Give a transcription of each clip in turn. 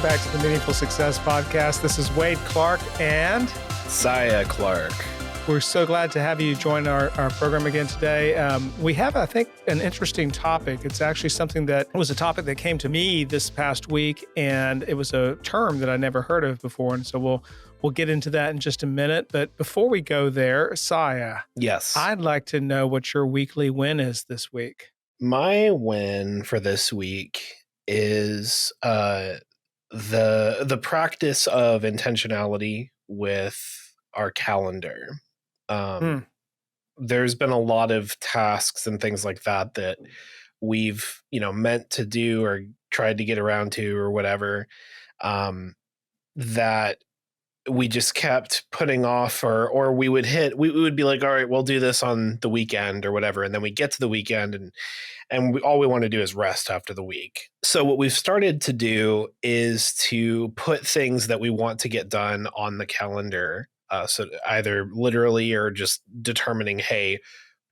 back to the Meaningful Success Podcast. This is Wade Clark and Siah Clark. We're so glad to have you join our program again today. We have, I think, an interesting topic. It's actually something that was a topic that came to me this past week, and it was a term that I never heard of before. And so we'll get into that in just a minute. But before we go there, Siah, Yes. I'd like to know what your weekly win is this week. My win for this week is the practice of intentionality with our calendar. There's been a lot of tasks and things like that we've, meant to do or tried to get around to or whatever, that we just kept putting off or we would be like, all right, we'll do this on the weekend or whatever. And then we get to the weekend and all we want to do is rest after the week. So what we've started to do is to put things that we want to get done on the calendar. So either literally or just determining, hey,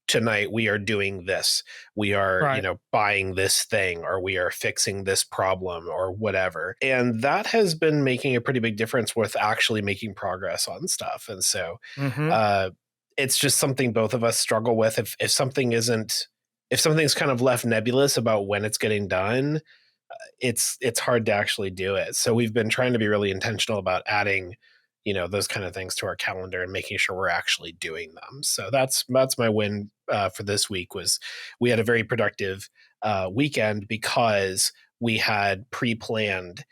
tonight we are doing this. We are, Right. Buying this thing, or we are fixing this problem or whatever. And that has been making a pretty big difference with actually making progress on stuff. And so it's just something both of us struggle with. If something's kind of left nebulous about when it's getting done, it's hard to actually do it. So we've been trying to be really intentional about adding those kind of things to our calendar and making sure we're actually doing them. So that's my win for this week. Was we had a very productive weekend because we had pre-planned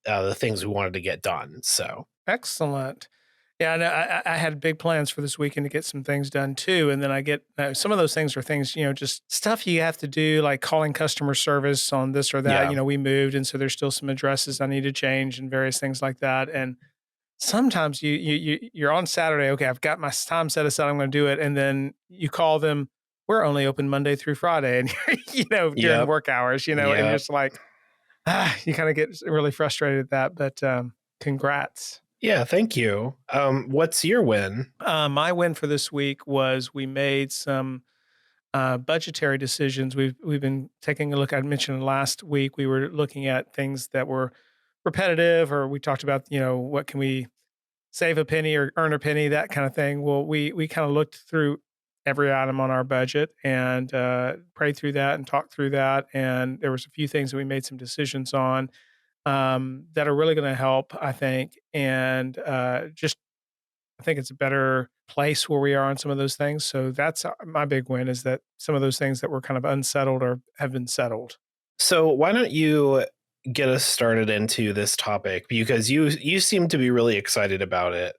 the things we wanted to get done. So excellent. Yeah, I had big plans for this weekend to get some things done too. And then I get some of those things are things, just stuff you have to do, like calling customer service on this or that. Yeah. We moved, and so there's still some addresses I need to change and various things like that. And sometimes you're on Saturday. Okay, I've got my time set aside. I'm going to do it. And then you call them. We're only open Monday through Friday, and during work hours. And you're just like, you kind of get really frustrated at that. But congrats. Yeah, thank you. What's your win? My win for this week was we made some budgetary decisions. We've been taking a look. I mentioned last week we were looking at things that were repetitive, or we talked about what can we save a penny or earn a penny, that kind of thing. Well, we kind of looked through every item on our budget and prayed through that and talked through that. And there was a few things that we made some decisions on that are really going to help, I think. And I think it's a better place where we are on some of those things. So that's my big win, is that some of those things that were kind of unsettled or have been settled. So why don't you get us started into this topic, because you seem to be really excited about it.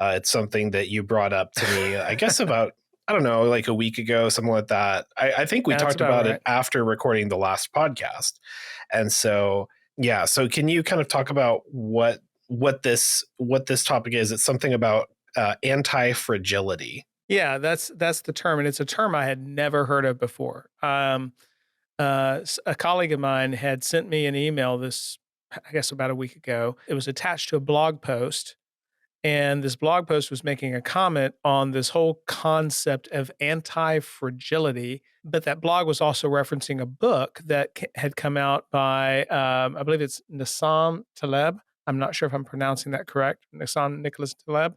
It's something that you brought up to me, I guess about, I don't know, like a week ago, something like that. I think we talked about it after recording the last podcast. And so, yeah. So can you kind of talk about what this topic is? It's something about antifragility. Yeah, that's the term. And it's a term I had never heard of before. A colleague of mine had sent me an email I guess about a week ago. It was attached to a blog post, and this blog post was making a comment on this whole concept of anti-fragility. But that blog was also referencing a book that had come out by, I believe it's Nassim Taleb. I'm not sure if I'm pronouncing that correct. Nassim Nicholas Taleb.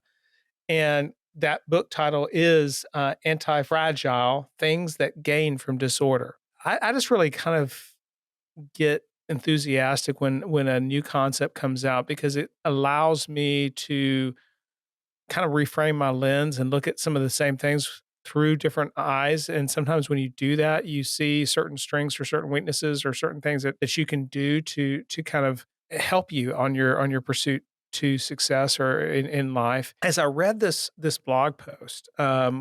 And that book title is Antifragile: Things That Gain from Disorder. I just really kind of get enthusiastic when a new concept comes out, because it allows me to kind of reframe my lens and look at some of the same things through different eyes. And sometimes when you do that, you see certain strengths or certain weaknesses or certain things that you can do to kind of help you on your pursuit to success or in life. As I read this blog post,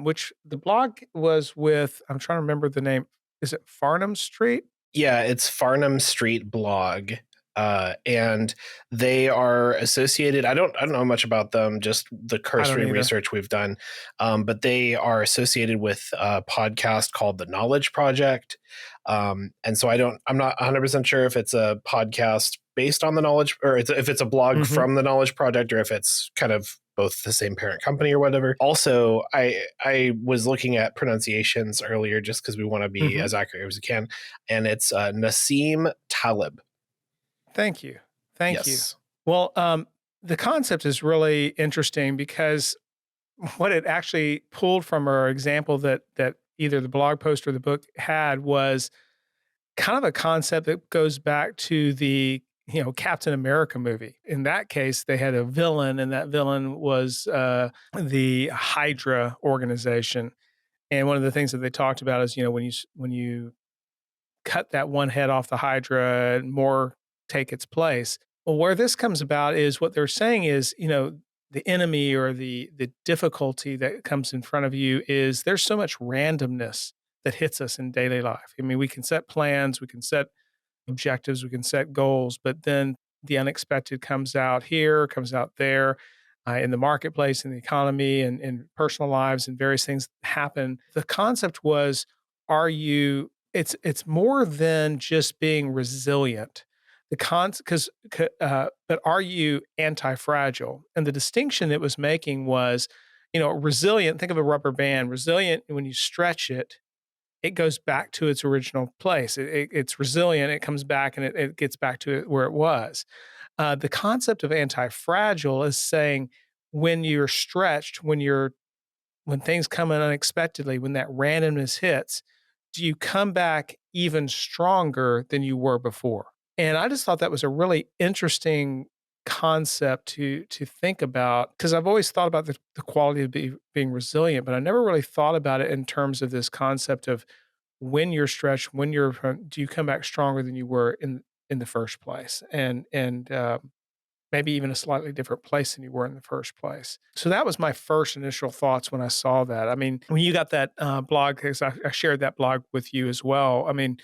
which the blog was with, I'm trying to remember the name. Is it Farnham Street? Yeah, it's Farnham Street blog. And they are associated. I don't know much about them, just the cursory research we've done. But they are associated with a podcast called The Knowledge Project. And so I'm not 100% sure if it's a podcast based on the knowledge, or if it's a blog from the Knowledge Project, or if it's kind of both the same parent company or whatever. Also, I was looking at pronunciations earlier just because we want to be as accurate as we can. And it's Nassim Taleb. Thank you. Thank you. Well, the concept is really interesting because what it actually pulled from or example that either the blog post or the book had was kind of a concept that goes back to the Captain America movie. In that case, they had a villain, and that villain was the Hydra organization. And one of the things that they talked about is when you cut that one head off the Hydra and more take its place. Well, where this comes about is what they're saying is, the enemy or the difficulty that comes in front of you is there's so much randomness that hits us in daily life. I mean, we can set plans, we can set objectives, we can set goals, but then the unexpected comes out here, comes out there, in the marketplace, in the economy, and in personal lives, and various things happen. The concept was, are you? It's more than just being resilient. Because but are you anti-fragile? And the distinction it was making was, resilient. Think of a rubber band. Resilient when you stretch it, it goes back to its original place. It's resilient. It comes back and it gets back to it where it was. The concept of anti-fragile is saying when you're stretched, when things come in unexpectedly, when that randomness hits, do you come back even stronger than you were before? And I just thought that was a really interesting concept to think about because I've always thought about the quality of being resilient, but I never really thought about it in terms of this concept of when you're stretched, do you come back stronger than you were in the first place, and maybe even a slightly different place than you were in the first place. So that was my first initial thoughts when I saw that. I mean, when you got that blog, because I shared that blog with you as well. I mean,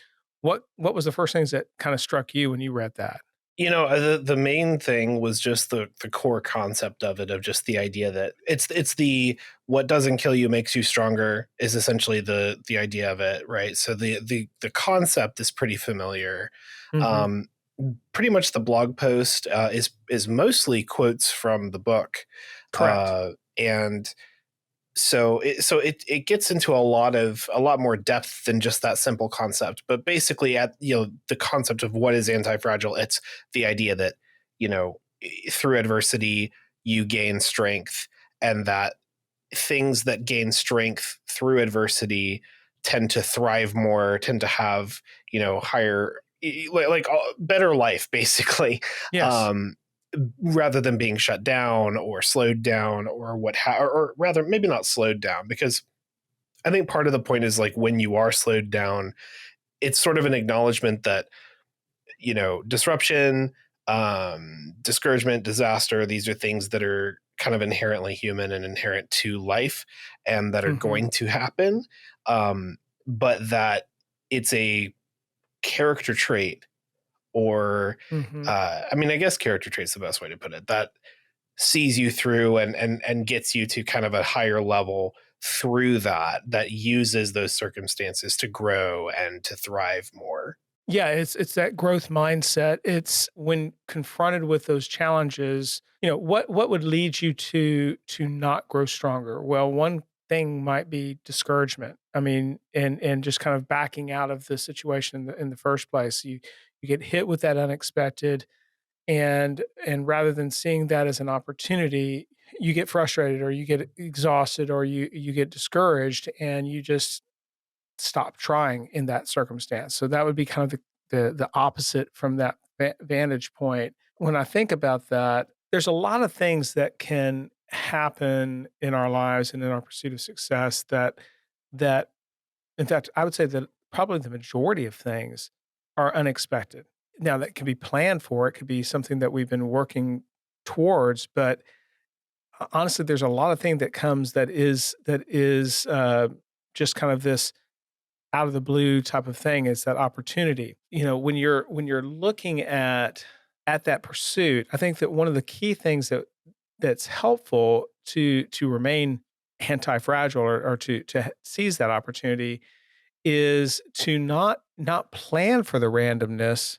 what was the first things that kind of struck you when you read that? The main thing was just the core concept of it, of just the idea that it's the what doesn't kill you makes you stronger is essentially the idea of it, right? So the concept is pretty familiar. Hmm. Um, Pretty much the blog post is mostly quotes from the book, Correct. and so it gets into a lot more depth than just that simple concept. But basically, at the concept of what is anti-fragile, it's the idea that through adversity you gain strength, and that things that gain strength through adversity tend to thrive more, tend to have higher, like better life, basically. Yes. um rather than being shut down or slowed down, or or rather maybe not slowed down, because I think part of the point is, like, when you are slowed down, it's sort of an acknowledgement that disruption, discouragement, disaster, these are things that are kind of inherently human and inherent to life, and that are Hmm. going to happen. But that it's a character trait, or Hmm. I mean, I guess character trait's the best way to put it, that sees you through and gets you to kind of a higher level through that uses those circumstances to grow and to thrive more. Yeah, it's that growth mindset. It's when confronted with those challenges, what would lead you to not grow stronger? Well, one thing might be discouragement. I mean, and just kind of backing out of the situation in the first place. You get hit with that unexpected, and rather than seeing that as an opportunity, you get frustrated or you get exhausted or you get discouraged and you just stop trying in that circumstance. So that would be kind of the opposite from that vantage point. When I think about that, there's a lot of things that can happen in our lives and in our pursuit of success that in fact I would say that probably the majority of things are unexpected. Now that can be planned for, it could be something that we've been working towards, but honestly, there's a lot of thing that comes that is just kind of this out of the blue type of thing. Is that opportunity. When you're looking at that pursuit, I think that one of the key things that's helpful to remain anti-fragile or to seize that opportunity is to not plan for the randomness,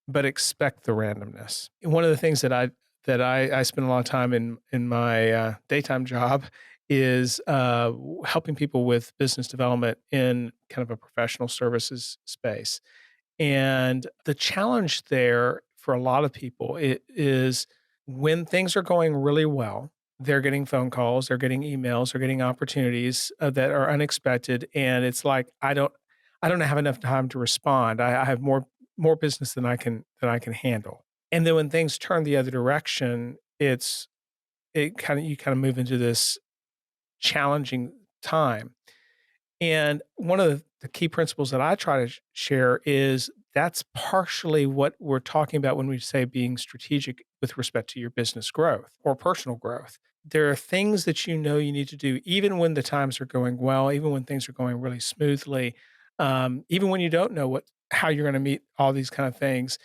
but expect the randomness. And one of the things that I spend a lot of time in my daytime job is helping people with business development in kind of a professional services space. And the challenge there for a lot of people it is when things are going really well, they're getting phone calls, they're getting emails, they're getting opportunities, that are unexpected, and it's like, I don't have enough time to respond. I have more business than I can handle. And then when things turn the other direction, it kinda you kinda move into this challenging time. And one of the key principles that I try to share is that's partially what we're talking about when we say being strategic with respect to your business growth or personal growth. There are things that you know you need to do, even when the times are going well, even when things are going really smoothly, even when you don't know how you're going to meet all these kind of things.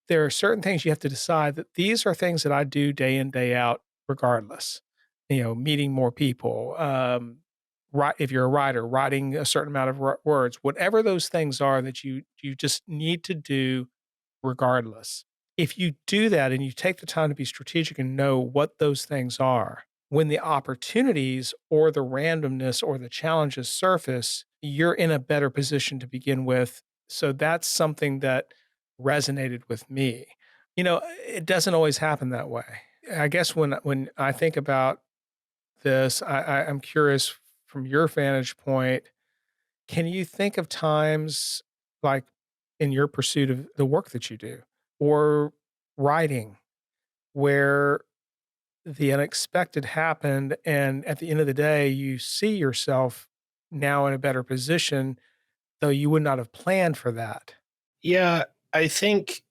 There are certain things you have to decide that these are things that I do day in, day out, regardless. Meeting more people, if you're a writer, writing a certain amount of words, whatever those things are that you just need to do regardless. If you do that and you take the time to be strategic and know what those things are, when the opportunities or the randomness or the challenges surface, you're in a better position to begin with. So that's something that resonated with me. It doesn't always happen that way. I guess when I think about this, I'm curious from your vantage point, can you think of times like in your pursuit of the work that you do or writing where the unexpected happened and at the end of the day you see yourself now in a better position though you would not have planned for that? Yeah, I think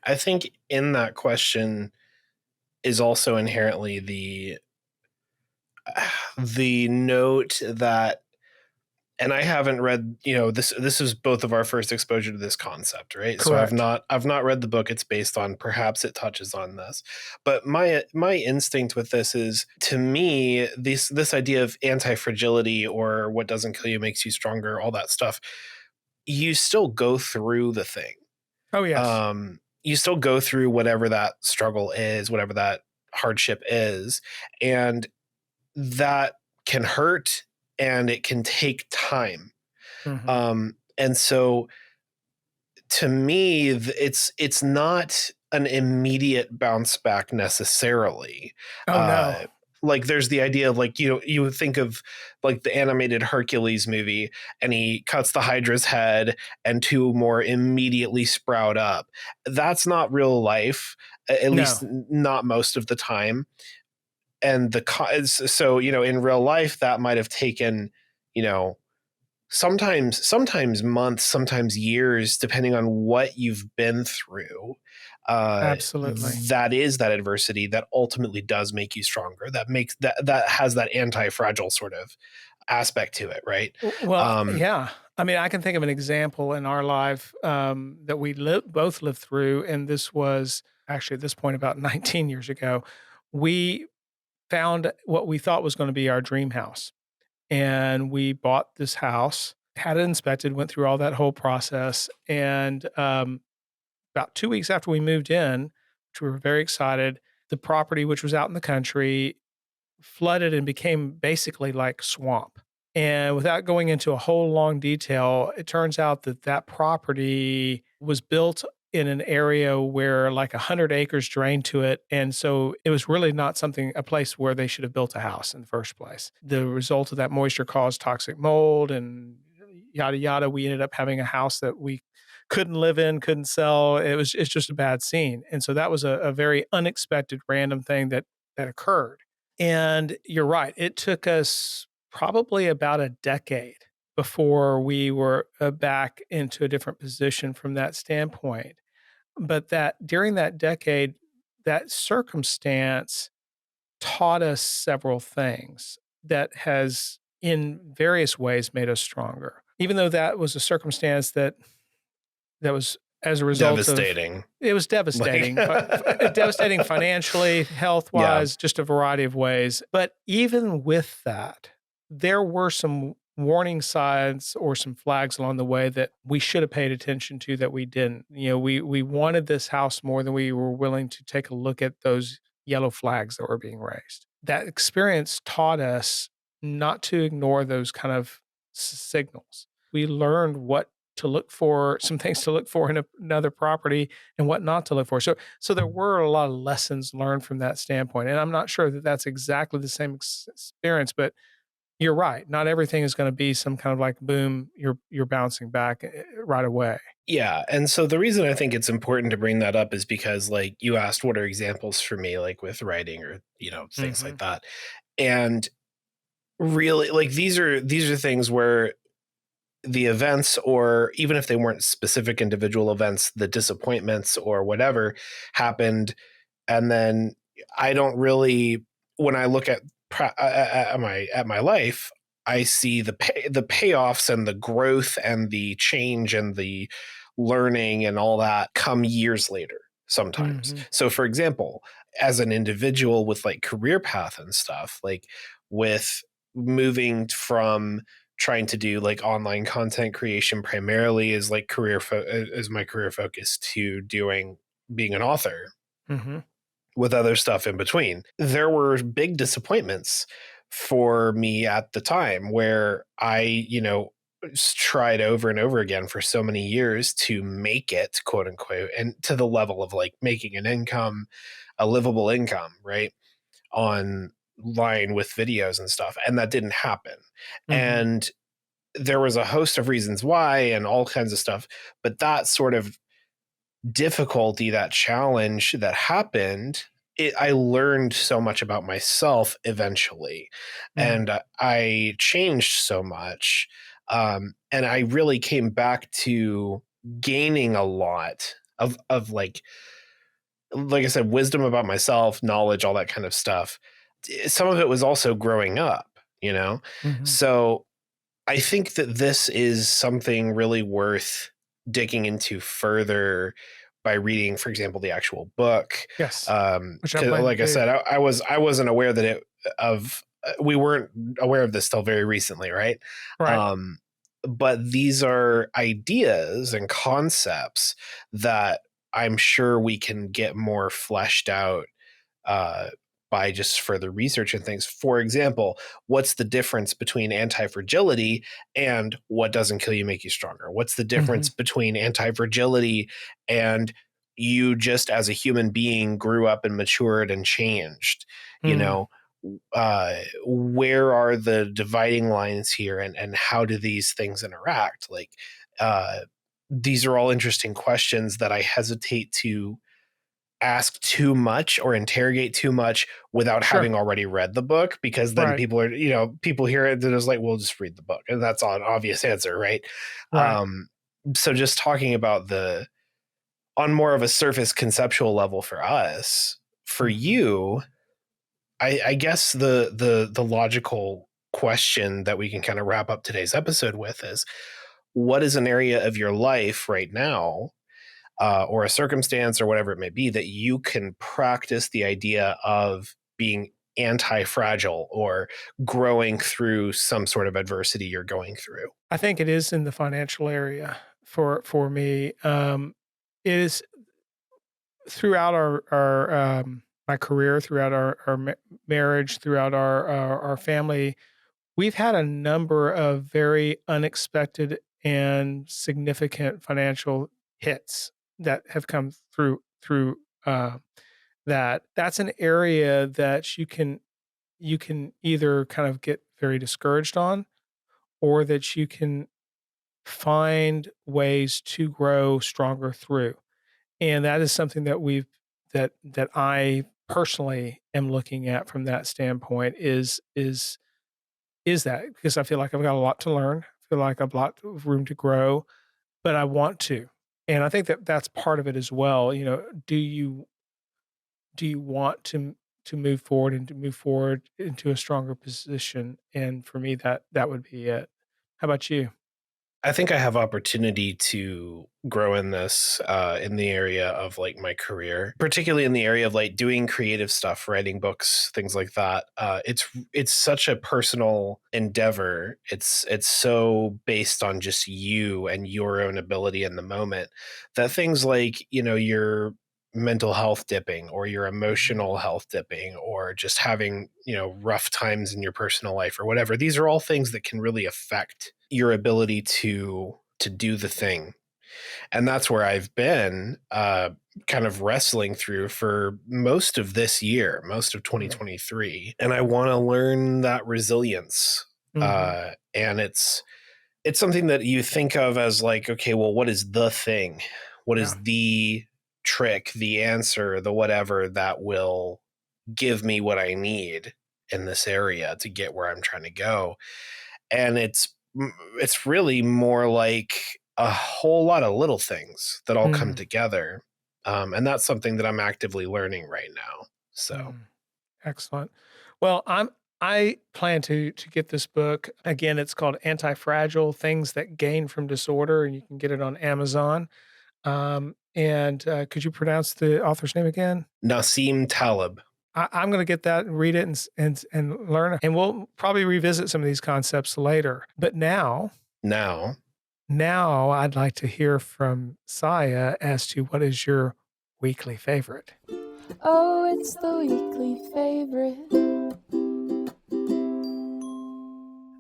I think in that question is also inherently the note that, and I haven't read, this is both of our first exposure to this concept, right? So Correct. I've not read the book it's based on. Perhaps it touches on this. But my instinct with this is, to me, this idea of anti-fragility, or what doesn't kill you makes you stronger, all that stuff, you still go through the thing. Oh, yes. You still go through whatever that struggle is, whatever that hardship is, and that can hurt and it can take time. Mhm. And so to me, it's not an immediate bounce back necessarily. Oh, no. Uh, like there's the idea of, like, you would think of like the animated Hercules movie, and he cuts the Hydra's head and two more immediately sprout up. That's not real life, at least No. not most of the time. And so, in real life that might have taken, you know sometimes months, sometimes years, depending on what you've been through. uh Absolutely. that is that adversity that ultimately does make you stronger, that has that anti-fragile sort of aspect to it, right? Well, um yeah. I mean, I can think of an example in our life, that we both lived through, and this was actually at this point about 19 years ago. We found what we thought was gonna be our dream house, and we bought this house, had it inspected, went through all that whole process, and, about 2 weeks after we moved in, which we were very excited, the property, which was out in the country, flooded and became basically like swamp. And without going into a whole long detail, it turns out that that property was built in an area where like 100 acres drained to it. And so it was really not a place where they should have built a house in the first place. The result of that moisture caused toxic mold and yada, yada. We ended up having a house that we couldn't live in, couldn't sell. It's just a bad scene. And so that was a very unexpected random thing that occurred. And you're right, it took us probably about a decade before we were, back into a different position from that standpoint. But that during that decade, that circumstance taught us several things that has, in various ways, made us stronger. Even though that was a circumstance that was as a result of Devastating. it was Like, devastating, devastating financially, yeah. health-wise, just a variety of ways. But even with that, there were some warning signs or some flags along the way that we should have paid attention to that we didn't. We wanted this house more than we were willing to take a look at those yellow flags that were being raised. That experience taught us not to ignore those kind of signals. We learned what to look for, some things to look for in another property, and what not to look for. So there were a lot of lessons learned from that standpoint, and I'm not sure that that's exactly the same experience, but you're right. Not everything is going to be some kind of like boom, you're bouncing back right away. Yeah, and so the reason I think it's important to bring that up is because, like, you asked what are examples for me, like with writing or things like Hmm. that, and really, like, these are things where the events, or even if they weren't specific individual events, the disappointments or whatever happened, and then I don't really, when I look at my life, I see the payoffs and the growth and the change and the learning and all that come years later sometimes. Hmm. So for example, as an individual with like career path and stuff, like with moving from trying to do like online content creation primarily as like as my career focus, to doing being an author Hmm. with other stuff in between. There were big disappointments for me at the time where I, tried over and over again for so many years to make it, quote unquote, and to the level of like making an income, a livable income, right? Online with videos and stuff. And that didn't happen. Hmm. And there was a host of reasons why and all kinds of stuff. But that sort of difficulty, that challenge that happened, I learned so much about myself eventually, Hmm. and I changed so much, and I really came back to gaining a lot of like I said, wisdom about myself, knowledge, all that kind of stuff. Some of it was also growing up, you know. Hmm. So I think that this is something really worth digging into further by reading, for example, the actual book. Yes, which I 'Cause plan to like I do. said, I wasn't aware that we weren't aware of this till very recently, right? Right. Um, but these are ideas and concepts that I'm sure we can get more fleshed out uh, by just further research and things. For example, what's the difference between anti-fragility and what doesn't kill you make you stronger? What's the difference Hmm. between anti-fragility and you just as a human being grew up and matured and changed? You Mm. know, where are the dividing lines here, and how do these things interact? Like, uh, these are all interesting questions that I hesitate to ask too much or interrogate too much without Sure. having already read the book, because then Right. people are, people hear it, they're just like, well, just read the book. And that's an obvious answer, right? Right. Um, so just talking about on more of a surface conceptual level for us, for Hmm. you, I guess the logical question that we can kind of wrap up today's episode with is, what is an area of your life right now, or a circumstance or whatever it may be, that you can practice the idea of being anti-fragile or growing through some sort of adversity you're going through? I think it is in the financial area for me. It is throughout our my career, throughout our marriage, throughout our family. We've had a number of very unexpected and significant financial hits that have come through that. That's an area that you can either kind of get very discouraged on, or that you can find ways to grow stronger through. And that is something that I personally am looking at from that standpoint, is that, because I feel like I've got a lot to learn. I feel like I've a lot of room to grow, but I want to. And I think that that's part of it as well. Do you want to move forward and to move forward into a stronger position? And for me, that would be it. How about you? I think I have opportunity to grow in this, in the area of like my career, particularly in the area of like doing creative stuff, writing books, things like that. It's such a personal endeavor. It's so based on just you and your own ability in the moment, that things like, your mental health dipping or your Mhm. emotional health dipping or just having, rough times in your personal life or whatever, these are all things that can really affect your ability to to do the thing. And that's where I've been kind of wrestling through for most of this year, most of 2023. And I want to learn that resilience. And it's something that you think of as like, okay, well, what is the thing? What is the trick, the answer, the whatever that will give me what I need in this area to get where I'm trying to go? And it's really more like a whole lot of little things that all come together. And that's something that I'm actively learning right now. So Excellent. Well, I plan to get this book. Again, it's called Antifragile: Things That Gain from Disorder, and you can get it on Amazon. And could you pronounce the author's name again? Nassim Taleb. I'm going to get that and read it and learn. And we'll probably revisit some of these concepts later. But now I'd like to hear from Siah as to what is your weekly favorite. Oh, it's the weekly favorite.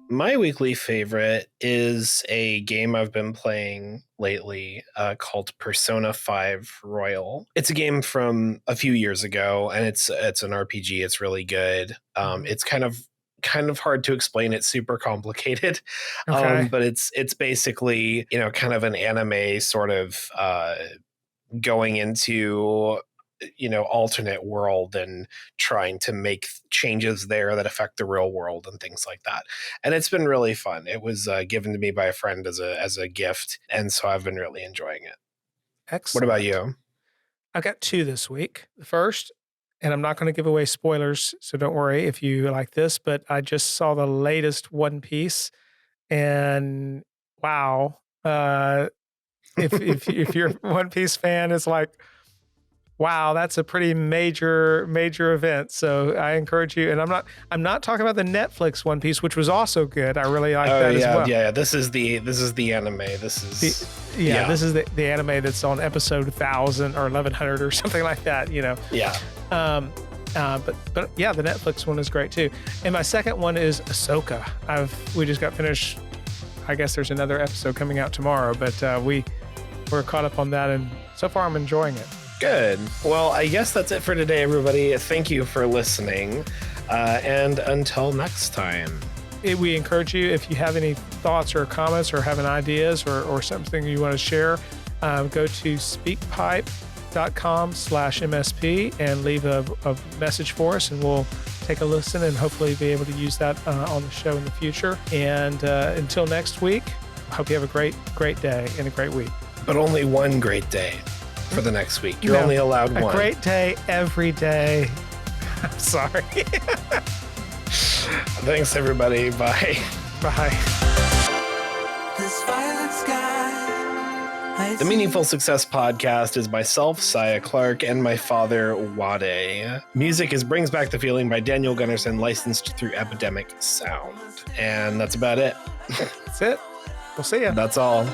My weekly favorite is a game I've been playing lately called Persona 5 Royal. It's a game from a few years ago, and it's an RPG. It's really good. It's kind of hard to explain. It's super complicated. Okay. But it's basically, kind of an anime sort of going into alternate world and trying to make changes there that affect the real world and things like that. And it's been really fun. It was given to me by a friend as a gift, and so I've been really enjoying it. Excellent. What about you? I got 2 this week. The first, and I'm not going to give away spoilers, so don't worry if you like this, but I just saw the latest One Piece, and wow, if you're a One Piece fan, it's like, wow, that's a pretty major event. So I encourage you. And I'm not talking about the Netflix One Piece, which was also good. I really like that as well. Yeah. This is the anime. This is this is the anime that's on episode 1000 or 1100 or something like that. Yeah. But yeah, the Netflix one is great too. And my second one is Ahsoka. We just got finished. I guess there's another episode coming out tomorrow, but we're caught up on that, and so far I'm enjoying it. Good. Well, I guess that's it for today, everybody. Thank you for listening. And until next time. We encourage you, if you have any thoughts or comments or have any ideas or something you want to share, go to speakpipe.com/MSP and leave a message for us, and we'll take a listen and hopefully be able to use that on the show in the future. And until next week, I hope you have a great day and a great week. But only one great day. For the next week. You're only allowed one. A great day every day. I'm sorry. Thanks, everybody. Bye. Bye. The Meaningful Success Podcast is myself, Siah Clark, and my father, Wade. Music is Brings Back the Feeling by Daniel Gunnarsson, licensed through Epidemic Sound. And that's about it. That's it. We'll see ya. That's all.